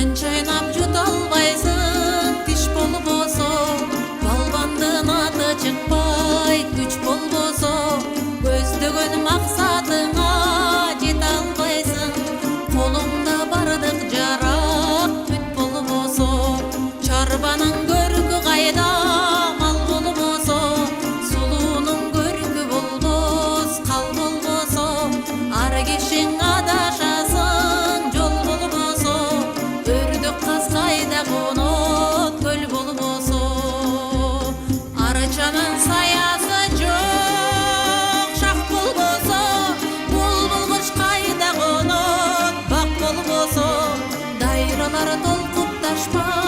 Канча ойнап жута албайсың, тиш болбосо, балбандын аты чыкпай, күч болбосо, көздөгөн максатыңа жете албайсың, колуңда бардык жарак бүт болбосо, чарбанын көркү кайда мал болбосо, сулуунун көркү болбос кал болбосо, ар кишиң адашасың жол болбосо, өрдөк каз кайда конот көл болбосо, арчанын саясы жок шак болбосо, булбул куш кайда конот бак болбосо, дайралар толкуп ташпа